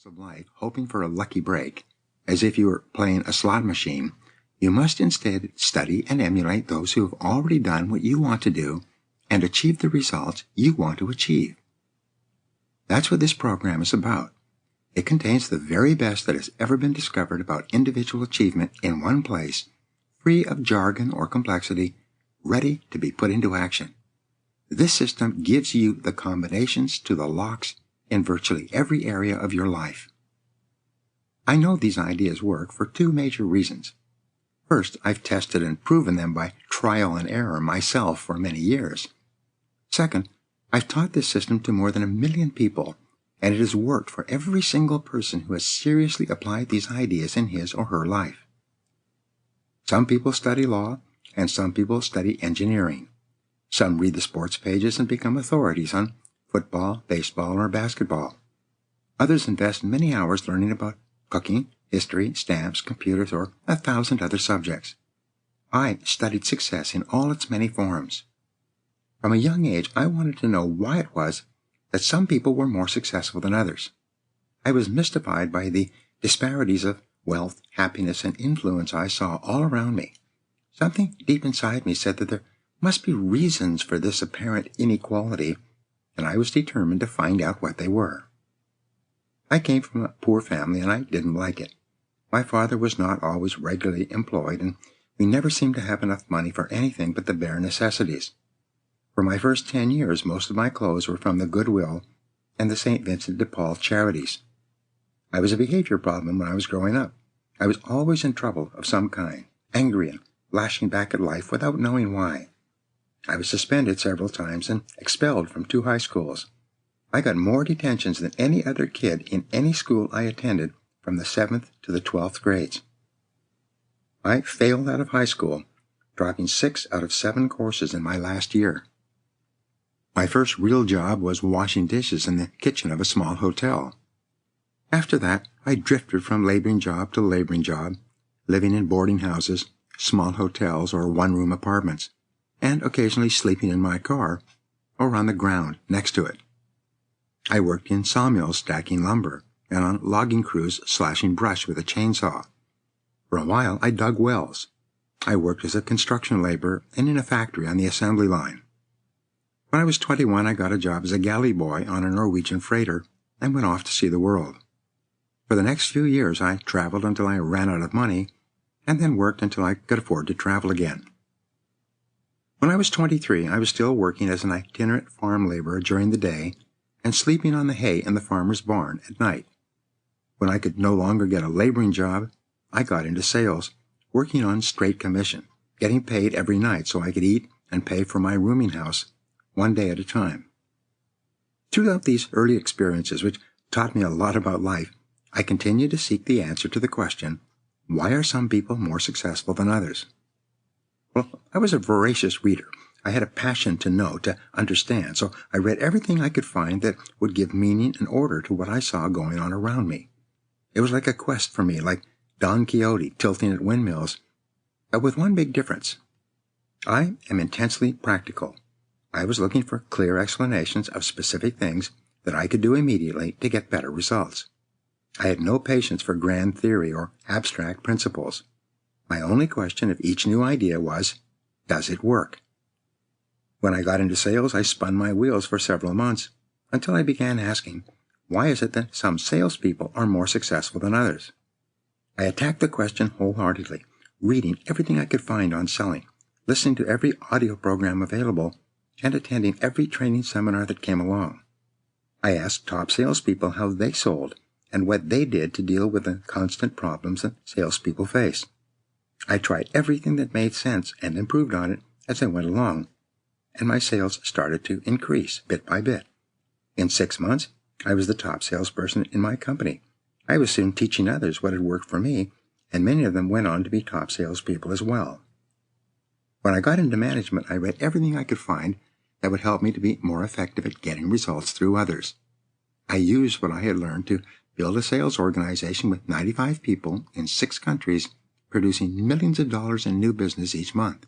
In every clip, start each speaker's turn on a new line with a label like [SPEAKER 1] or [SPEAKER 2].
[SPEAKER 1] of life hoping for a lucky break, as if you were playing a slot machine, you must instead study and emulate those who have already done what you want to do and achieve the results you want to achieve. That's what this program is about. It contains the very best that has ever been discovered about individual achievement in one place, free of jargon or complexity, ready to be put into action. This system gives you the combinations to the locks in virtually every area of your life. I know these ideas work for two major reasons. First, I've tested and proven them by trial and error myself for many years. Second, I've taught this system to more than 1 million people, and it has worked for every single person who has seriously applied these ideas in his or her life. Some people study law, and some people study engineering. Some read the sports pages and become authorities on football, baseball, or basketball. Others invest many hours learning about cooking, history, stamps, computers, or 1,000 other subjects. I studied success in all its many forms. From a young age, I wanted to know why it was that some people were more successful than others. I was mystified by the disparities of wealth, happiness, and influence I saw all around me. Something deep inside me said that there must be reasons for this apparent inequality, and I was determined to find out what they were. I came from a poor family, and I didn't like it. My father was not always regularly employed, and we never seemed to have enough money for anything but the bare necessities. For my first 10 years, most of my clothes were from the Goodwill and the St. Vincent de Paul charities. I was a behavior problem when I was growing up. I was always in trouble of some kind, angry and lashing back at life without knowing why. I was suspended several times and expelled from 2 high schools. I got more detentions than any other kid in any school I attended from the 7th to the 12th grades. I failed out of high school, dropping 6 out of 7 courses in my last year. My first real job was washing dishes in the kitchen of a small hotel. After that, I drifted from laboring job to laboring job, living in boarding houses, small hotels, or one-room apartments, and occasionally sleeping in my car or on the ground next to it. I worked in sawmills stacking lumber and on logging crews slashing brush with a chainsaw. For a while, I dug wells. I worked as a construction laborer and in a factory on the assembly line. When I was 21, I got a job as a galley boy on a Norwegian freighter and went off to see the world. For the next few years, I traveled until I ran out of money and then worked until I could afford to travel again. When I was 23, I was still working as an itinerant farm laborer during the day and sleeping on the hay in the farmer's barn at night. When I could no longer get a laboring job, I got into sales, working on straight commission, getting paid every night so I could eat and pay for my rooming house, one day at a time. Throughout these early experiences, which taught me a lot about life, I continued to seek the answer to the question, why are some people more successful than others? Well, I was a voracious reader. I had a passion to know, to understand, so I read everything I could find that would give meaning and order to what I saw going on around me. It was like a quest for me, like Don Quixote tilting at windmills, but with one big difference. I am intensely practical. I was looking for clear explanations of specific things that I could do immediately to get better results. I had no patience for grand theory or abstract principles. My only question of each new idea was, does it work? When I got into sales, I spun my wheels for several months until I began asking, why is it that some salespeople are more successful than others? I attacked the question wholeheartedly, reading everything I could find on selling, listening to every audio program available, and attending every training seminar that came along. I asked top salespeople how they sold and what they did to deal with the constant problems that salespeople face. I tried everything that made sense and improved on it as I went along, and my sales started to increase bit by bit. In 6 months, I was the top salesperson in my company. I was soon teaching others what had worked for me, and many of them went on to be top salespeople as well. When I got into management, I read everything I could find that would help me to be more effective at getting results through others. I used what I had learned to build a sales organization with 95 people in 6 countries, producing millions of dollars in new business each month.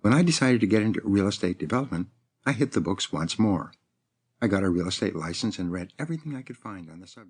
[SPEAKER 1] When I decided to get into real estate development, I hit the books once more. I got a real estate license and read everything I could find on the subject.